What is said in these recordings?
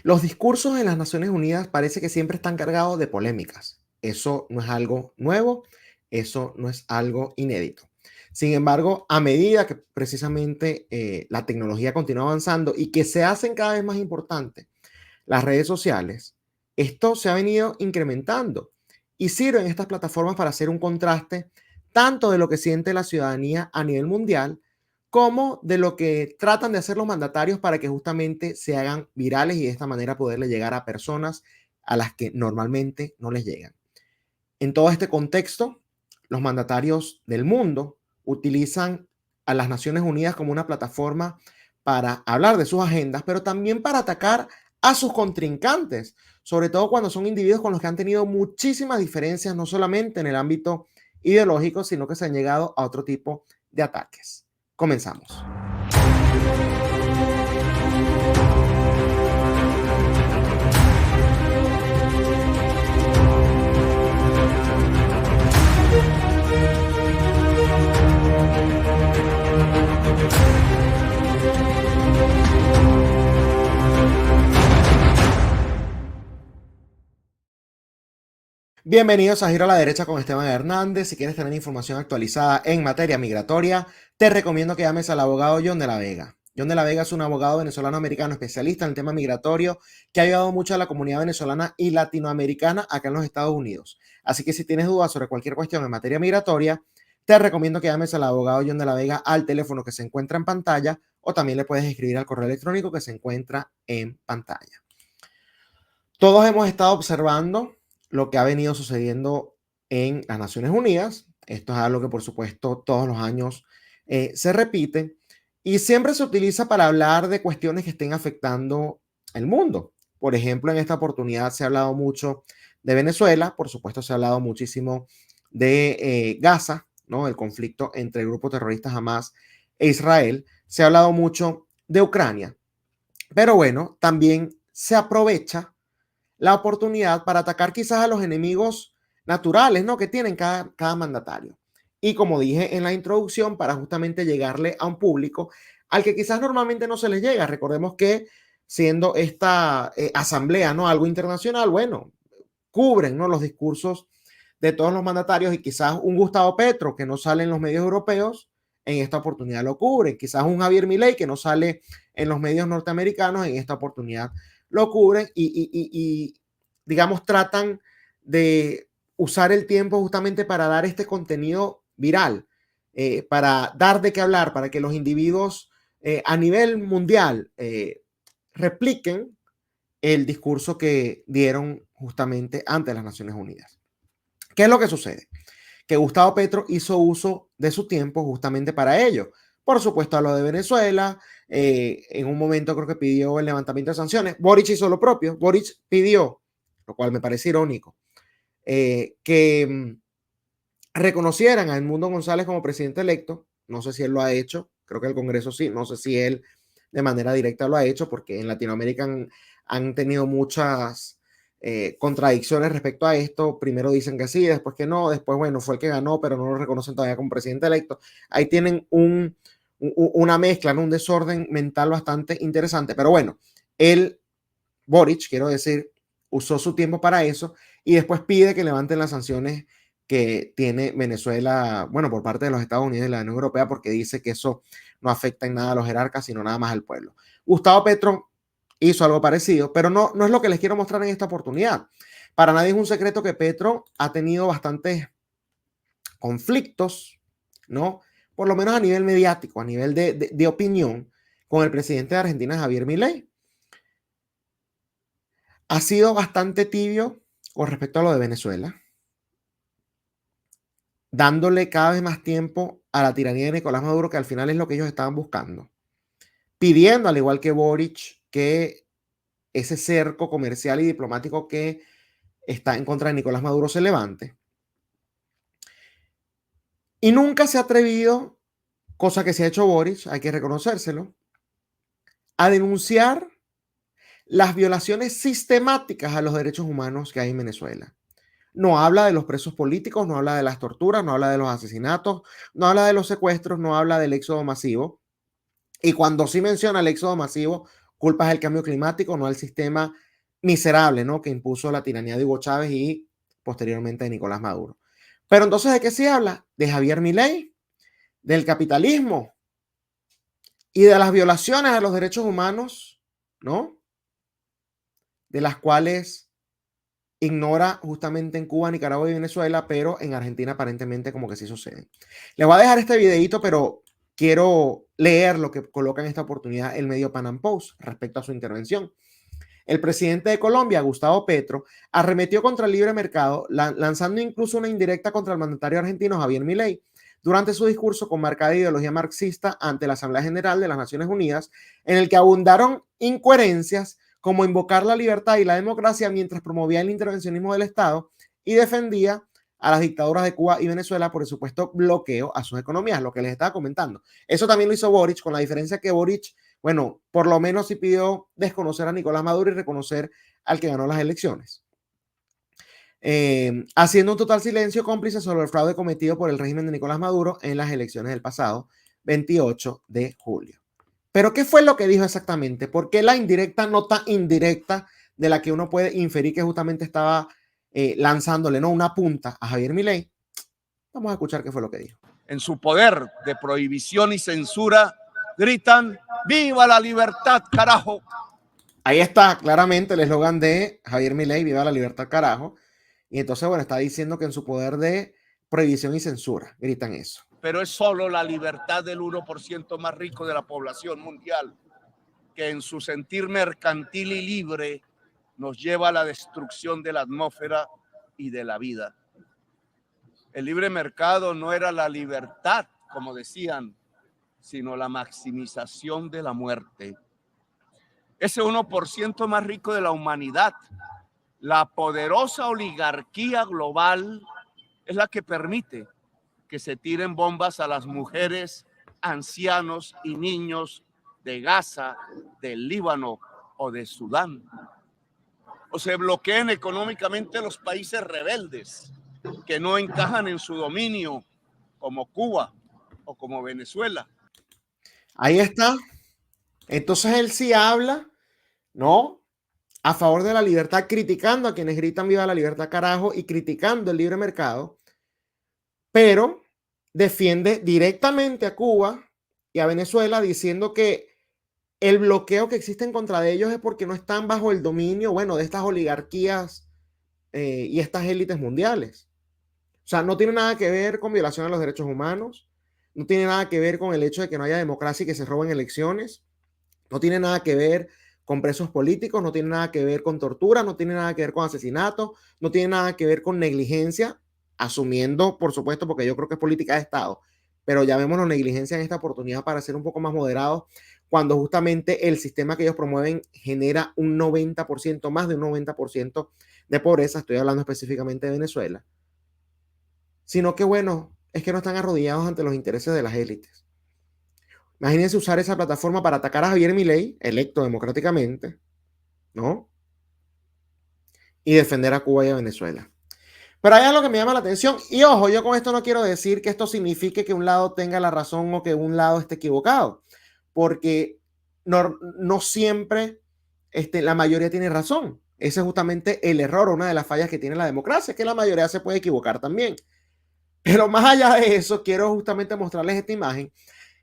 Los discursos en las Naciones Unidas parece que siempre están cargados de polémicas. Eso no es algo nuevo, eso no es algo inédito. Sin embargo, a medida que precisamente la tecnología continúa avanzando y que se hacen cada vez más importantes las redes sociales, esto se ha venido incrementando y sirven estas plataformas para hacer un contraste tanto de lo que siente la ciudadanía a nivel mundial como de lo que tratan de hacer los mandatarios para que justamente se hagan virales y de esta manera poderle llegar a personas a las que normalmente no les llegan. En todo este contexto, los mandatarios del mundo utilizan a las Naciones Unidas como una plataforma para hablar de sus agendas, pero también para atacar a sus contrincantes, sobre todo cuando son individuos con los que han tenido muchísimas diferencias, no solamente en el ámbito ideológico, sino que se han llegado a otro tipo de ataques. Comenzamos. Bienvenidos a Giro a la Derecha con Esteban Hernández. Si quieres tener información actualizada en materia migratoria, te recomiendo que llames al abogado John de la Vega. John de la Vega es un abogado venezolano-americano especialista en el tema migratorio que ha ayudado mucho a la comunidad venezolana y latinoamericana acá en los Estados Unidos. Así que si tienes dudas sobre cualquier cuestión en materia migratoria, te recomiendo que llames al abogado John de la Vega al teléfono que se encuentra en pantalla o también le puedes escribir al correo electrónico que se encuentra en pantalla. Todos hemos estado observando lo que ha venido sucediendo en las Naciones Unidas. Esto es algo que, por supuesto, todos los años se repite y siempre se utiliza para hablar de cuestiones que estén afectando el mundo. Por ejemplo, en esta oportunidad se ha hablado mucho de Venezuela, por supuesto, se ha hablado muchísimo de Gaza, ¿no? El conflicto entre el grupo terrorista Hamas e Israel. Se ha hablado mucho de Ucrania, pero bueno, también se aprovecha la oportunidad para atacar quizás a los enemigos naturales, ¿no? Que tienen cada mandatario. Y como dije en la introducción, para justamente llegarle a un público al que quizás normalmente no se les llega. Recordemos que siendo esta asamblea, ¿no? Algo internacional, bueno, cubren, ¿no? Los discursos de todos los mandatarios y quizás un Gustavo Petro que no sale en los medios europeos, en esta oportunidad lo cubren. Quizás un Javier Milei que no sale en los medios norteamericanos, en esta oportunidad lo cubren y digamos, tratan de usar el tiempo justamente para dar este contenido viral, para dar de qué hablar, para que los individuos a nivel mundial repliquen el discurso que dieron justamente ante las Naciones Unidas. ¿Qué es lo que sucede? Que Gustavo Petro hizo uso de su tiempo justamente para ello. Por supuesto, a lo de Venezuela, en un momento creo que pidió el levantamiento de sanciones. Boric hizo lo propio. Boric pidió, lo cual me parece irónico, que reconocieran a Edmundo González como presidente electo. No sé si él lo ha hecho, creo que el Congreso sí, no sé si él de manera directa lo ha hecho, porque en Latinoamérica han tenido muchas contradicciones respecto a esto. Primero dicen que sí, después que no, después, bueno, fue el que ganó, pero no lo reconocen todavía como presidente electo. Ahí tienen una mezcla, ¿no? Un desorden mental bastante interesante. Pero bueno, él, Boric, quiero decir, usó su tiempo para eso y después pide que levanten las sanciones que tiene Venezuela, bueno, por parte de los Estados Unidos y la Unión Europea, porque dice que eso no afecta en nada a los jerarcas, sino nada más al pueblo. Gustavo Petro hizo algo parecido, pero no es lo que les quiero mostrar en esta oportunidad. Para nadie es un secreto que Petro ha tenido bastantes conflictos, ¿no? Por lo menos a nivel mediático, a nivel de opinión, con el presidente de Argentina, Javier Milei. Ha sido bastante tibio con respecto a lo de Venezuela, dándole cada vez más tiempo a la tiranía de Nicolás Maduro, que al final es lo que ellos estaban buscando, pidiendo, al igual que Boric, que ese cerco comercial y diplomático que está en contra de Nicolás Maduro se levante. Y nunca se ha atrevido, cosa que se ha hecho Boric, hay que reconocérselo, a denunciar las violaciones sistemáticas a los derechos humanos que hay en Venezuela. No habla de los presos políticos, no habla de las torturas, no habla de los asesinatos, no habla de los secuestros, no habla del éxodo masivo. Y cuando sí menciona el éxodo masivo, culpas al cambio climático, no al sistema miserable, ¿no?, que impuso la tiranía de Hugo Chávez y posteriormente de Nicolás Maduro. Pero entonces, ¿de qué se habla? De Javier Milei, del capitalismo y de las violaciones a los derechos humanos, ¿no?, de las cuales ignora justamente en Cuba, Nicaragua y Venezuela, pero en Argentina aparentemente como que sí sucede. Les voy a dejar este videito, pero quiero leer lo que coloca en esta oportunidad el medio Pan Am Post respecto a su intervención. El presidente de Colombia, Gustavo Petro, arremetió contra el libre mercado, lanzando incluso una indirecta contra el mandatario argentino Javier Milei durante su discurso con marcada ideología marxista ante la Asamblea General de las Naciones Unidas, en el que abundaron incoherencias como invocar la libertad y la democracia mientras promovía el intervencionismo del Estado y defendía a las dictaduras de Cuba y Venezuela por el supuesto bloqueo a sus economías, lo que les estaba comentando. Eso también lo hizo Boric, con la diferencia que Boric, bueno, por lo menos sí pidió desconocer a Nicolás Maduro y reconocer al que ganó las elecciones. Haciendo un total silencio cómplice sobre el fraude cometido por el régimen de Nicolás Maduro en las elecciones del pasado 28 de julio. Pero ¿qué fue lo que dijo exactamente? ¿Por qué la indirecta nota indirecta de la que uno puede inferir que justamente estaba lanzándole, ¿no?, una punta a Javier Milei? Vamos a escuchar qué fue lo que dijo. En su poder de prohibición y censura gritan ¡viva la libertad, carajo! Ahí está claramente el eslogan de Javier Milei, viva la libertad, carajo. Y entonces, bueno, está diciendo que en su poder de prohibición y censura gritan eso. Pero es solo la libertad del 1% más rico de la población mundial, que en su sentir mercantil y libre nos lleva a la destrucción de la atmósfera y de la vida. El libre mercado no era la libertad, como decían, sino la maximización de la muerte. Ese 1% más rico de la humanidad, la poderosa oligarquía global, es la que permite que se tiren bombas a las mujeres, ancianos y niños de Gaza, del Líbano o de Sudán. O se bloqueen económicamente los países rebeldes que no encajan en su dominio, como Cuba o como Venezuela. Ahí está. Entonces él sí habla, ¿no?, a favor de la libertad, criticando a quienes gritan viva la libertad, carajo, y criticando el libre mercado, pero defiende directamente a Cuba y a Venezuela diciendo que el bloqueo que existe en contra de ellos es porque no están bajo el dominio, bueno, de estas oligarquías y estas élites mundiales. O sea, no tiene nada que ver con violación a los derechos humanos, no tiene nada que ver con el hecho de que no haya democracia y que se roben elecciones, no tiene nada que ver con presos políticos, no tiene nada que ver con tortura, no tiene nada que ver con asesinato, no tiene nada que ver con negligencia, asumiendo, por supuesto, porque yo creo que es política de Estado, pero llamémoslo negligencia en esta oportunidad para ser un poco más moderados, cuando justamente el sistema que ellos promueven genera un 90%, más de un 90% de pobreza, estoy hablando específicamente de Venezuela, sino que, bueno, es que no están arrodillados ante los intereses de las élites. Imagínense usar esa plataforma para atacar a Javier Milei, electo democráticamente, ¿no?, y defender a Cuba y a Venezuela. Pero hay algo que me llama la atención, y ojo, yo con esto no quiero decir que esto signifique que un lado tenga la razón o que un lado esté equivocado, porque no siempre la mayoría tiene razón. Ese es justamente el error, una de las fallas que tiene la democracia, que la mayoría se puede equivocar también. Pero más allá de eso, quiero justamente mostrarles esta imagen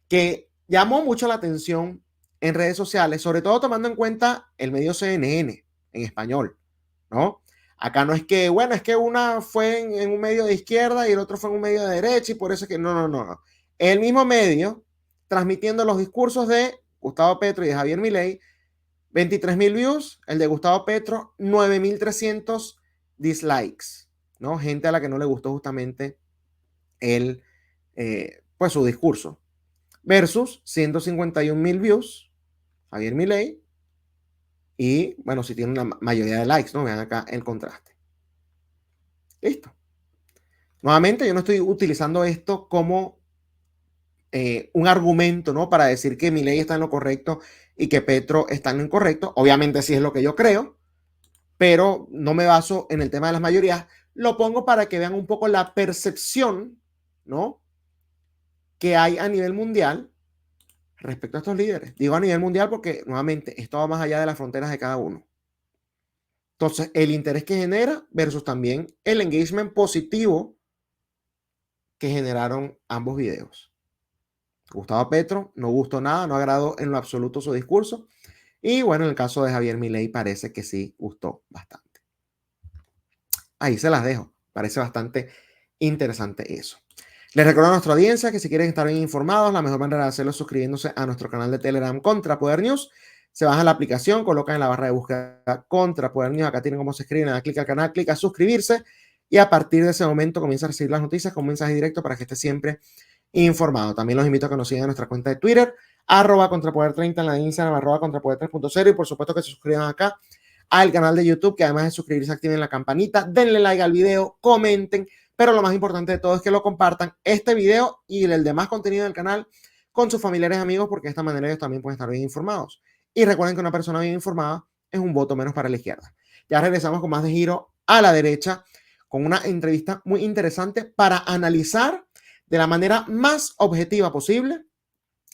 que llamó mucho la atención en redes sociales, sobre todo tomando en cuenta el medio CNN en español, ¿no? Acá no es que, bueno, es que una fue en un medio de izquierda y el otro fue en un medio de derecha y por eso es que no. El mismo medio transmitiendo los discursos de Gustavo Petro y de Javier Milei, 23,000 views, el de Gustavo Petro, 9,300 dislikes, ¿no? Gente a la que no le gustó justamente pues su discurso. Versus 151,000 views, Javier Milei, y bueno, si tiene una mayoría de likes, ¿no? Vean acá el contraste. Listo. Nuevamente, yo no estoy utilizando esto como un argumento, ¿no?, para decir que Milei está en lo correcto y que Petro está en lo incorrecto. Obviamente sí es lo que yo creo, pero no me baso en el tema de las mayorías. Lo pongo para que vean un poco la percepción, ¿no?, que hay a nivel mundial respecto a estos líderes. Digo a nivel mundial porque, nuevamente, esto va más allá de las fronteras de cada uno. Entonces, el interés que genera versus también el engagement positivo que generaron ambos videos. Gustavo Petro no gustó nada, no agradó en lo absoluto su discurso. Y bueno, en el caso de Javier Milei parece que sí gustó bastante. Ahí se las dejo. Parece bastante interesante eso. Les recuerdo a nuestra audiencia que si quieren estar bien informados, la mejor manera de hacerlo es suscribiéndose a nuestro canal de Telegram Contrapoder News. Se baja la aplicación, colocan en la barra de búsqueda Contrapoder News. Acá tienen cómo se escriben, da clic al canal, clic a suscribirse y a partir de ese momento comienza a recibir las noticias con mensaje directo para que esté siempre informado. También los invito a que nos sigan en nuestra cuenta de Twitter, @contrapoder30, en la de Instagram, @contrapoder 3.0 y por supuesto que se suscriban acá al canal de YouTube, que además de suscribirse activen la campanita, denle like al video, comenten, pero lo más importante de todo es que lo compartan este video y el demás contenido del canal con sus familiares y amigos, porque de esta manera ellos también pueden estar bien informados. Y recuerden que una persona bien informada es un voto menos para la izquierda. Ya regresamos con más de Giro a la Derecha, con una entrevista muy interesante para analizar de la manera más objetiva posible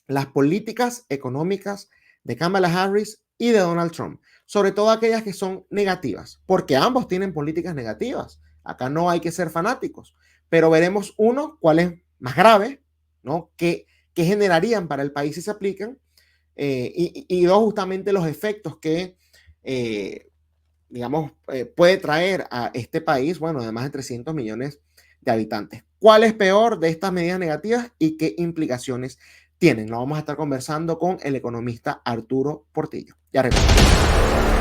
las políticas económicas de Kamala Harris y de Donald Trump, sobre todo aquellas que son negativas, porque ambos tienen políticas negativas. Acá no hay que ser fanáticos, pero veremos uno, cuál es más grave, ¿no? ¿Qué generarían para el país si se aplican? Y dos, justamente los efectos que, digamos, puede traer a este país, bueno, de más de 300 millones de habitantes. ¿Cuál es peor de estas medidas negativas y qué implicaciones tienen? Lo vamos a estar conversando con el economista Arturo Portillo. Ya regresamos.